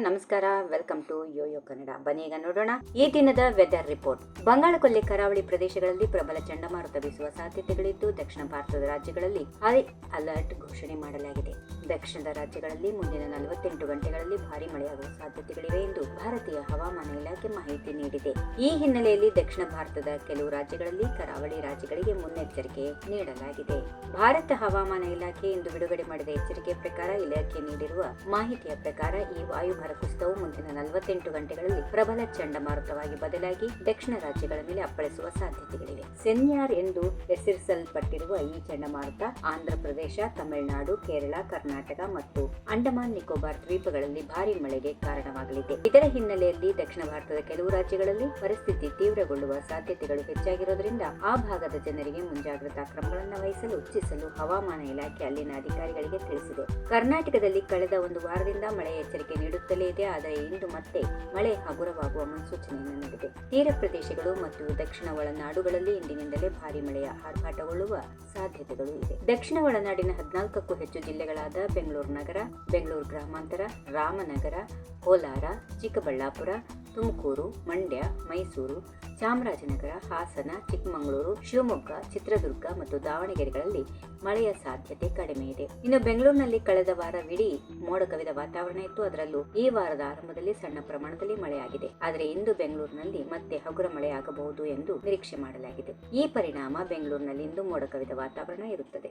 ನಮಸ್ಕಾರ, welcome to Yoyo Kannada. ಬನ್ನಿ ಈಗ ನೋಡೋಣ ಈ ದಿನದ ವೆದರ್ ರಿಪೋರ್ಟ್. ಬಂಗಾಳಕೊಲ್ಲಿ ಕರಾವಳಿ ಪ್ರದೇಶಗಳಲ್ಲಿ ಪ್ರಬಲ ಚಂಡಮಾರುತ ಬೀಸುವ ಸಾಧ್ಯತೆಗಳಿದ್ದು, ದಕ್ಷಿಣ ಭಾರತದ ರಾಜ್ಯಗಳಲ್ಲಿ ಹೈ ಅಲರ್ಟ್ ಘೋಷಣೆ ಮಾಡಲಾಗಿದೆ. ದಕ್ಷಿಣದ ರಾಜ್ಯಗಳಲ್ಲಿ ಮುಂದಿನ 48 ಗಂಟೆಗಳಲ್ಲಿ ಭಾರಿ ಮಳೆಯಾಗುವ ಸಾಧ್ಯತೆಗಳಿವೆ ಎಂದು ಭಾರತೀಯ ಹವಾಮಾನ ಇಲಾಖೆ ಮಾಹಿತಿ ನೀಡಿದೆ. ಈ ಹಿನ್ನೆಲೆಯಲ್ಲಿ ದಕ್ಷಿಣ ಭಾರತದ ಕೆಲವು ರಾಜ್ಯಗಳಲ್ಲಿ ಕರಾವಳಿ ರಾಜ್ಯಗಳಿಗೆ ಮುನ್ನೆಚ್ಚರಿಕೆ ನೀಡಲಾಗಿದೆ. ಭಾರತ ಹವಾಮಾನ ಇಲಾಖೆ ಇಂದು ಬಿಡುಗಡೆ ಮಾಡಿದ ಎಚ್ಚರಿಕೆ ಪ್ರಕಾರ, ಇಲಾಖೆ ನೀಡಿರುವ ಮಾಹಿತಿಯ ಪ್ರಕಾರ ಈ ವಾಯುಭಾರ ಕುಸಿತವು ಮುಂದಿನ 48 ಗಂಟೆಗಳಲ್ಲಿ ಪ್ರಬಲ ಚಂಡಮಾರುತವಾಗಿ ಬದಲಾಗಿ ದಕ್ಷಿಣ ರಾಜ್ಯಗಳ ಮೇಲೆ ಅಪ್ಪಳಿಸುವ ಸಾಧ್ಯತೆಗಳಿವೆ. ಸೆನ್ಯಾರ್ ಎಂದು ಹೆಸರಿಸಲ್ಪಟ್ಟಿರುವ ಈ ಚಂಡಮಾರುತ ಆಂಧ್ರ ಪ್ರದೇಶ, ತಮಿಳುನಾಡು, ಕೇರಳ, ಕರ್ನಾಟಕ ಮತ್ತು ಅಂಡಮಾನ್ ನಿಕೋಬಾರ್ ದ್ವೀಪಗಳಲ್ಲಿ ಭಾರಿ ಮಳೆಗೆ ಕಾರಣವಾಗಲಿದೆ. ಇದರ ಹಿನ್ನೆಲೆಯಲ್ಲಿ ದಕ್ಷಿಣ ಭಾರತದ ಕೆಲವು ರಾಜ್ಯಗಳಲ್ಲಿ ಪರಿಸ್ಥಿತಿ ತೀವ್ರಗೊಳ್ಳುವ ಸಾಧ್ಯತೆಗಳು ಹೆಚ್ಚಾಗಿರುವುದರಿಂದ ಆ ಭಾಗದ ಜನರಿಗೆ ಮುಂಜಾಗ್ರತಾ ಕ್ರಮಗಳನ್ನು ವಹಿಸಲು ಸೂಚಿಸಲು ಹವಾಮಾನ ಇಲಾಖೆ ಅಲ್ಲಿನ ಅಧಿಕಾರಿಗಳಿಗೆ ತಿಳಿಸಿದೆ. ಕರ್ನಾಟಕದಲ್ಲಿ ಕಳೆದ ಒಂದು ವಾರದಿಂದ ಮಳೆ ಎಚ್ಚರಿಕೆ ನೀಡುತ್ತಲೇ ಇದೆ. ಆದರೆ ಇಂದು ಮತ್ತೆ ಮಳೆ ಹಗುರವಾಗುವ ಮುನ್ಸೂಚನೆಯನ್ನು ನೀಡಿದೆ. ತೀರ ಪ್ರದೇಶಗಳು ಮತ್ತು ದಕ್ಷಿಣ ಒಳನಾಡುಗಳಲ್ಲಿ ಇಂದಿನಿಂದಲೇ ಭಾರಿ ಮಳೆಯ ಆರ್ಭಟಗೊಳ್ಳುವ ಸಾಧ್ಯತೆಗಳು ಇದೆ. ದಕ್ಷಿಣ ಒಳನಾಡಿನ 14ಕ್ಕೂ ಹೆಚ್ಚು ಜಿಲ್ಲೆಗಳಾದ ಬೆಂಗಳೂರು ನಗರ, ಬೆಂಗಳೂರು ಗ್ರಾಮಾಂತರ, ರಾಮನಗರ, ಕೋಲಾರ, ಚಿಕ್ಕಬಳ್ಳಾಪುರ, ತುಮಕೂರು, ಮಂಡ್ಯ, ಮೈಸೂರು, ಚಾಮರಾಜನಗರ, ಹಾಸನ, ಚಿಕ್ಕಮಗಳೂರು, ಶಿವಮೊಗ್ಗ, ಚಿತ್ರದುರ್ಗ ಮತ್ತು ದಾವಣಗೆರೆಗಳಲ್ಲಿ ಮಳೆಯ ಸಾಧ್ಯತೆ ಕಡಿಮೆ ಇದೆ. ಇನ್ನು ಬೆಂಗಳೂರಿನಲ್ಲಿ ಕಳೆದ ವಾರವಿಡೀ ಮೋಡ ಕವಿದ ವಾತಾವರಣ ಇತ್ತು. ಅದರಲ್ಲೂ ಈ ವಾರದ ಆರಂಭದಲ್ಲಿ ಸಣ್ಣ ಪ್ರಮಾಣದಲ್ಲಿ ಮಳೆಯಾಗಿದೆ. ಆದರೆ ಇಂದು ಬೆಂಗಳೂರಿನಲ್ಲಿ ಮತ್ತೆ ಹಗುರ ಮಳೆಯಾಗಬಹುದು ಎಂದು ನಿರೀಕ್ಷೆ ಮಾಡಲಾಗಿದೆ. ಈ ಪರಿಣಾಮ ಬೆಂಗಳೂರಿನಲ್ಲಿ ಇಂದು ಮೋಡ ಕವಿದ ವಾತಾವರಣ ಇರುತ್ತದೆ.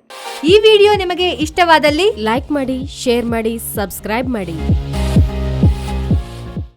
ಈ ವಿಡಿಯೋ ನಿಮಗೆ ಇಷ್ಟವಾದಲ್ಲಿ ಲೈಕ್ ಮಾಡಿ, ಶೇರ್ ಮಾಡಿ, ಸಬ್ಸ್ಕ್ರೈಬ್ ಮಾಡಿ.